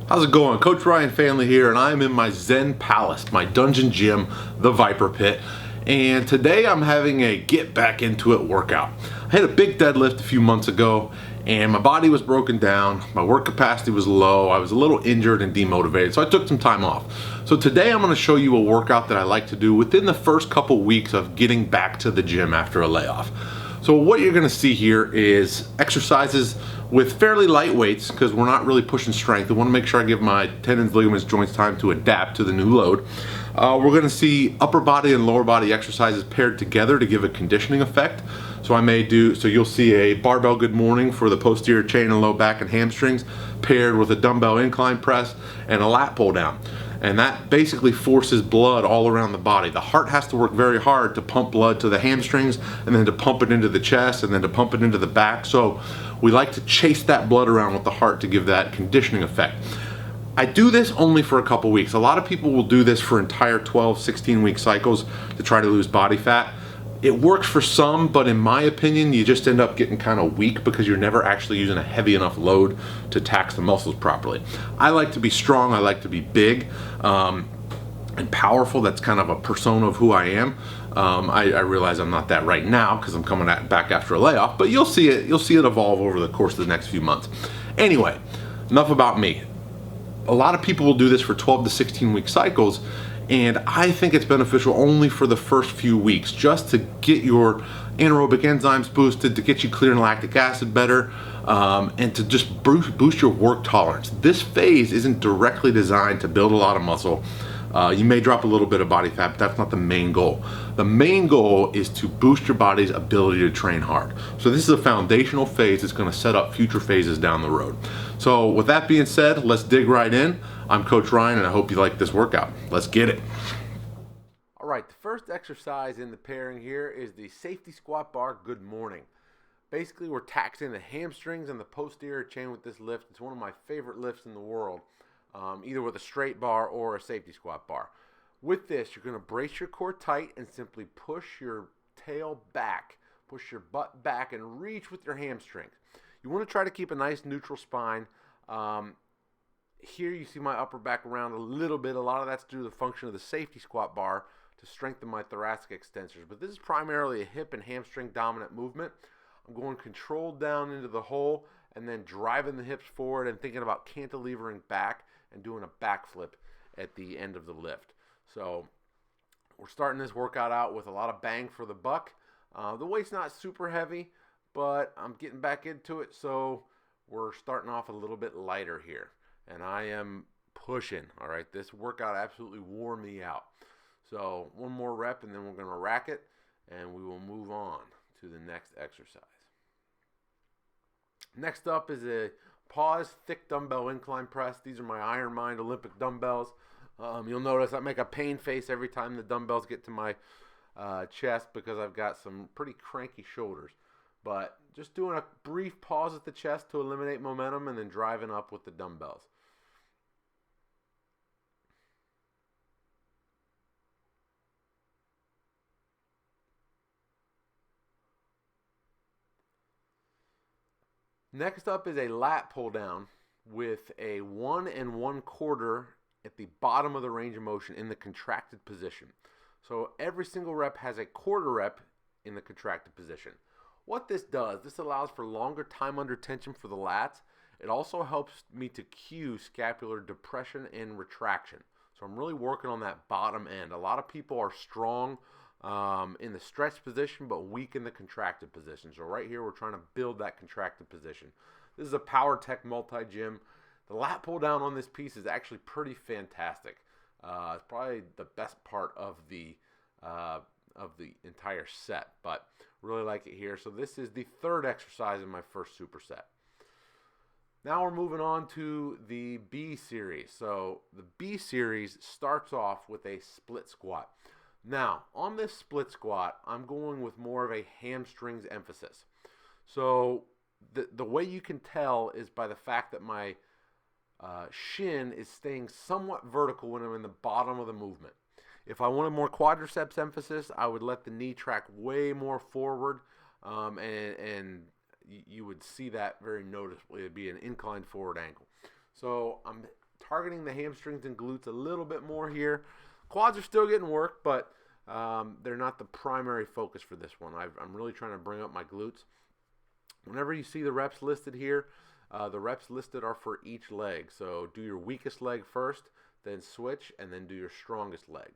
How's it going? Coach Ryan Fanley here, and I'm in my Zen Palace, my dungeon gym, the Viper Pit. And today I'm having a get back into it workout. I had a big deadlift a few months ago, and my body was broken down, my work capacity was low, I was a little injured and demotivated, so I took some time off. So today I'm going to show you a workout that I like to do within the first couple weeks of getting back to the gym after a layoff. So what you're going to see here is exercises with fairly light weights because we're not really pushing strength. I want to make sure I give my tendons, ligaments, joints time to adapt to the new load. We're going to see upper body and lower body exercises paired together to give a conditioning effect. So you'll see a barbell good morning for the posterior chain and low back and hamstrings paired with a dumbbell incline press and a lat pull down. And that basically forces blood all around the body. The heart has to work very hard to pump blood to the hamstrings and then to pump it into the chest and then to pump it into the back. So we like to chase that blood around with the heart to give that conditioning effect. I do this only for a couple weeks. A lot of people will do this for entire 12, 16-week cycles to try to lose body fat. It works for some, but in my opinion, you just end up getting kind of weak because you're never actually using a heavy enough load to tax the muscles properly. I like to be strong, I like to be big and powerful. That's kind of a persona of who I am. I realize I'm not that right now because I'm coming back after a layoff, but you'll see it evolve over the course of the next few months. Anyway, enough about me. A lot of people will do this for 12 to 16 week cycles, and I think it's beneficial only for the first few weeks, just to get your anaerobic enzymes boosted, to get you clearing lactic acid better, and to just boost your work tolerance. This phase isn't directly designed to build a lot of muscle. You may drop a little bit of body fat, but that's not the main goal. The main goal is to boost your body's ability to train hard. So this is a foundational phase that's going to set up future phases down the road. So with that being said, let's dig right in. I'm Coach Ryan, and I hope you like this workout. Let's get it. All right, the first exercise in the pairing here is the safety squat bar good morning. Basically, we're taxing the hamstrings and the posterior chain with this lift. It's one of my favorite lifts in the world. Either with a straight bar or a safety squat bar. With this, you're going to brace your core tight and simply push your tail back, push your butt back, and reach with your hamstrings. You want to try to keep a nice neutral spine. Here you see my upper back around a little bit. A lot of that's due to the function of the safety squat bar to strengthen my thoracic extensors. But this is primarily a hip and hamstring dominant movement. I'm going controlled down into the hole and then driving the hips forward and thinking about cantilevering back and doing a backflip at the end of the lift. So we're starting this workout out with a lot of bang for the buck. The weight's not super heavy, but I'm getting back into it, so we're starting off a little bit lighter here. And I am pushing, all right? This workout absolutely wore me out. So one more rep, and then we're going to rack it, and we will move on to the next exercise. Next up is a pause thick dumbbell incline press. These are my Iron Mind Olympic dumbbells. You'll notice I make a pain face every time the dumbbells get to my chest because I've got some pretty cranky shoulders. But just doing a brief pause at the chest to eliminate momentum and then driving up with the dumbbells. Next up is a lat pull down with a 1 1/4 at the bottom of the range of motion in the contracted position. So every single rep has a quarter rep in the contracted position. What this does, this allows for longer time under tension for the lats. It also helps me to cue scapular depression and retraction. So I'm really working on that bottom end. A lot of people are strong in the stretch position, but weak in the contracted position. So right here, we're trying to build that contracted position. This is a Power Tech multi-gym. The lat pull down on this piece is actually pretty fantastic. It's probably the best part of the entire set, but really like it here. So this is the third exercise in my first superset. Now we're moving on to the B series. So the B series starts off with a split squat. Now, on this split squat, I'm going with more of a hamstrings emphasis. So the way you can tell is by the fact that my shin is staying somewhat vertical when I'm in the bottom of the movement. If I wanted more quadriceps emphasis, I would let the knee track way more forward, and you would see that very noticeably. It'd be an inclined forward angle. So I'm targeting the hamstrings and glutes a little bit more here. Quads are still getting work, but they're not the primary focus for this one. I'm really trying to bring up my glutes. Whenever you see the reps listed here, the reps listed are for each leg. So do your weakest leg first, then switch, and then do your strongest leg.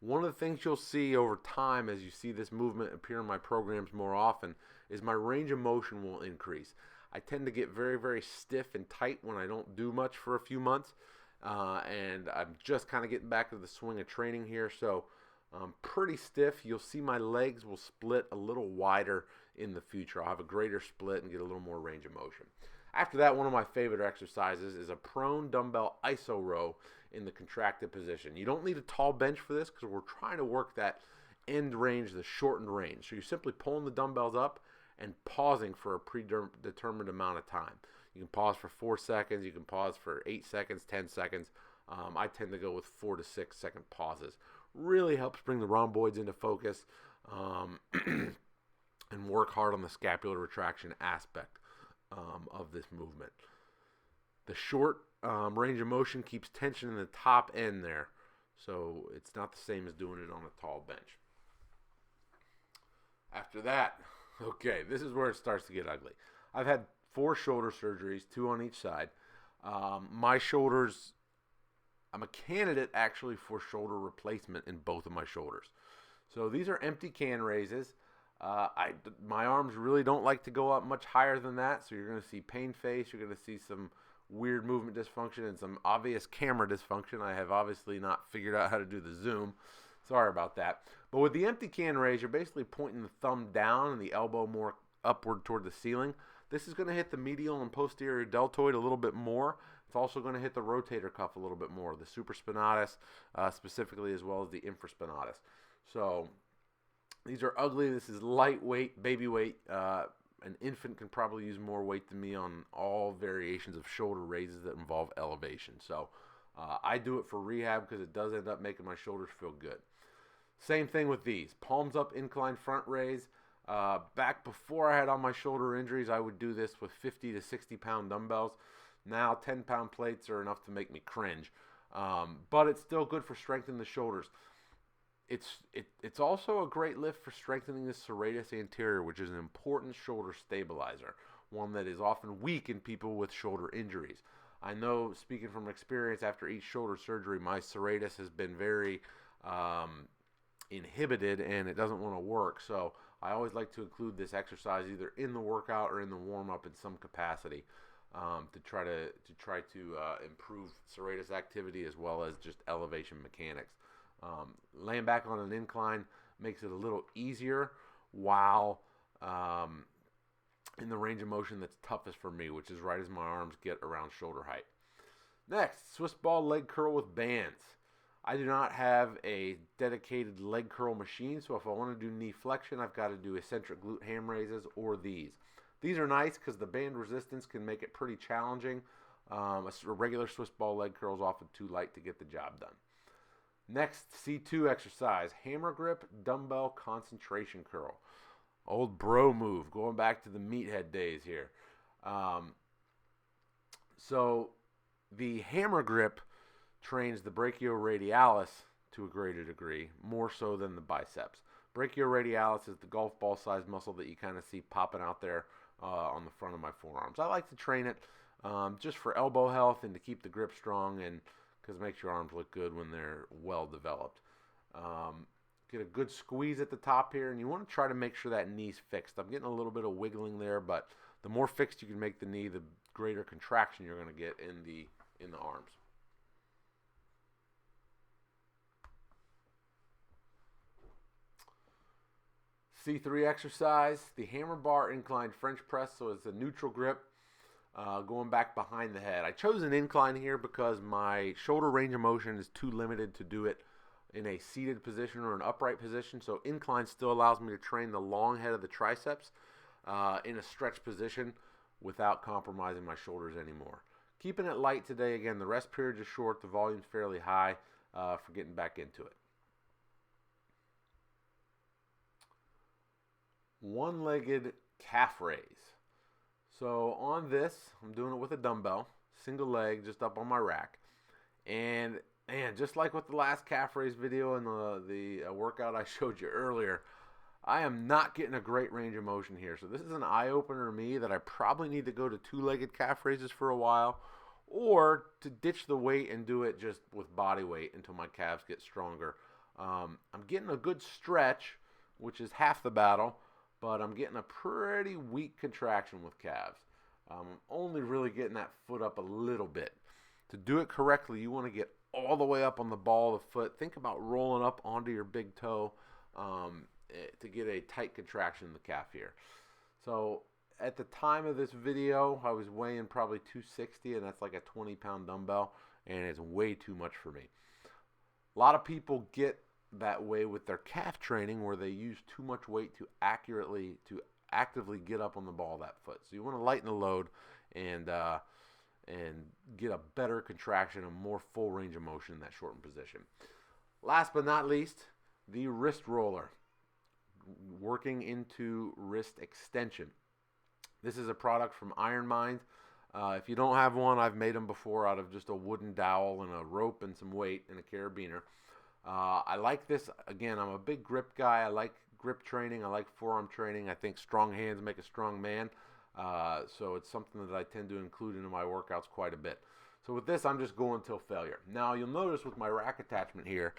One of the things you'll see over time as you see this movement appear in my programs more often is my range of motion will increase. I tend to get very, very stiff and tight when I don't do much for a few months, and I'm just kind of getting back to the swing of training here, so I'm pretty stiff. You'll see my legs will split a little wider in the future. I'll have a greater split and get a little more range of motion. After that, one of my favorite exercises is a prone dumbbell iso row in the contracted position. You don't need a tall bench for this because we're trying to work that end range, the shortened range. So you're simply pulling the dumbbells up and pausing for a predetermined amount of time. You can pause for 4 seconds. You can pause for 8 seconds, 10 seconds. I tend to go with 4 to 6 second pauses. Really helps bring the rhomboids into focus and work hard on the scapular retraction aspect of this movement. The short range of motion keeps tension in the top end there, so it's not the same as doing it on a tall bench. After that, okay, this is where it starts to get ugly. I've had 4 shoulder surgeries, 2 on each side. My shoulders, I'm a candidate actually for shoulder replacement in both of my shoulders. So these are empty can raises. My arms really don't like to go up much higher than that, so you're going to see pain face, you're going to see some weird movement dysfunction and some obvious camera dysfunction. I have obviously not figured out how to do the zoom. Sorry about that. But with the empty can raise, you're basically pointing the thumb down and the elbow more upward toward the ceiling. This is going to hit the medial and posterior deltoid a little bit more. It's also going to hit the rotator cuff a little bit more, the supraspinatus specifically, as well as the infraspinatus. So these are ugly. This is lightweight, baby weight. An infant can probably use more weight than me on all variations of shoulder raises that involve elevation. So I do it for rehab because it does end up making my shoulders feel good. Same thing with these. Palms up incline front raise. Back before I had all my shoulder injuries, I would do this with 50 to 60 pound dumbbells. Now 10 pound plates are enough to make me cringe. But it's still good for strengthening the shoulders. It's also a great lift for strengthening the serratus anterior, which is an important shoulder stabilizer, one that is often weak in people with shoulder injuries. I know, speaking from experience, after each shoulder surgery, my serratus has been very inhibited and it doesn't want to work. So I always like to include this exercise either in the workout or in the warm-up in some capacity to try to improve serratus activity as well as just elevation mechanics. Laying back on an incline makes it a little easier while in the range of motion that's toughest for me, which is right as my arms get around shoulder height. Next, Swiss ball leg curl with bands. I do not have a dedicated leg curl machine, so if I want to do knee flexion, I've got to do eccentric glute ham raises or these. These are nice because the band resistance can make it pretty challenging. A regular Swiss ball leg curl is often too light to get the job done. Next, C2 exercise, hammer grip dumbbell concentration curl. Old bro move, going back to the meathead days here. So the hammer grip trains the brachioradialis to a greater degree, more so than the biceps. Brachioradialis is the golf ball sized muscle that you kind of see popping out there on the front of my forearms. I like to train it just for elbow health and to keep the grip strong, and because it makes your arms look good when they're well developed. Get a good squeeze at the top here, and you want to try to make sure that knee's fixed. I'm getting a little bit of wiggling there, but the more fixed you can make the knee, the greater contraction you're going to get in the arms. C3 exercise, the hammer bar incline French press, so it's a neutral grip going back behind the head. I chose an incline here because my shoulder range of motion is too limited to do it in a seated position or an upright position, so incline still allows me to train the long head of the triceps in a stretched position without compromising my shoulders anymore. Keeping it light today. Again, the rest period is short, the volume's fairly high for getting back into it. One-legged calf raise. So on this, I'm doing it with a dumbbell, single leg, just up on my rack. And just like with the last calf raise video and the workout I showed you earlier, I am not getting a great range of motion here. So this is an eye-opener to me that I probably need to go to two-legged calf raises for a while, or to ditch the weight and do it just with body weight until my calves get stronger. I'm getting a good stretch, which is half the battle, but I'm getting a pretty weak contraction with calves. I'm only really getting that foot up a little bit. To do it correctly, you want to get all the way up on the ball of the foot. Think about rolling up onto your big toe to get a tight contraction in the calf here. So at the time of this video, I was weighing probably 260, and that's like a 20-pound dumbbell, and it's way too much for me. A lot of people get that way with their calf training, where they use too much weight to actively get up on the ball of that foot. So you want to lighten the load and get a better contraction, a more full range of motion in that shortened position. Last but not least, the wrist roller, working into wrist extension. This is a product from Iron Mind. If you don't have one, I've made them before out of just a wooden dowel and a rope and some weight and a carabiner. I like this. Again, I'm a big grip guy. I like grip training. I like forearm training. I think strong hands make a strong man. So it's something that I tend to include into my workouts quite a bit. So with this, I'm just going till failure. Now, you'll notice with my rack attachment here,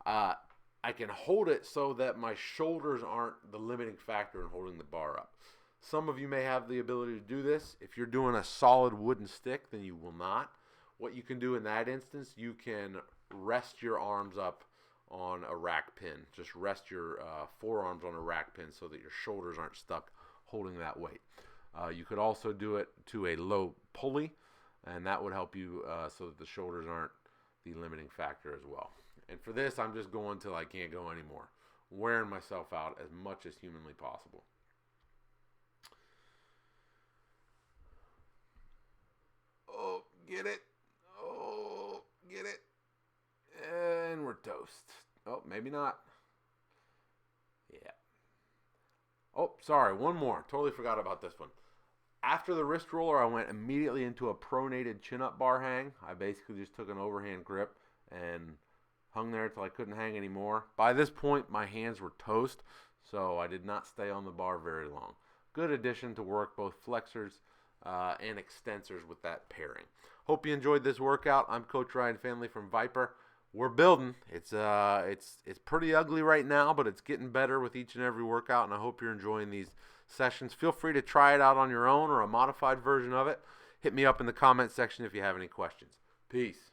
I can hold it so that my shoulders aren't the limiting factor in holding the bar up. Some of you may have the ability to do this. If you're doing a solid wooden stick, then you will not. What you can do in that instance, you can rest your arms up on a rack pin. Just rest your forearms on a rack pin so that your shoulders aren't stuck holding that weight. You could also do it to a low pulley, and that would help you so that the shoulders aren't the limiting factor as well. And for this, I'm just going till I can't go anymore, wearing myself out as much as humanly possible. Oh, get it. Oh, get it. And we're toast. Oh, maybe not. Yeah. Oh, sorry, one more. Totally forgot about this one. After the wrist roller, I went immediately into a pronated chin-up bar hang. I basically just took an overhand grip and hung there until I couldn't hang anymore. By this point, my hands were toast, so I did not stay on the bar very long. Good addition to work both flexors and extensors with that pairing. Hope you enjoyed this workout. I'm Coach Ryan Family from Viper. We're building. It's pretty ugly right now, but it's getting better with each and every workout, and I hope you're enjoying these sessions. Feel free to try it out on your own or a modified version of it. Hit me up in the comment section if you have any questions. Peace.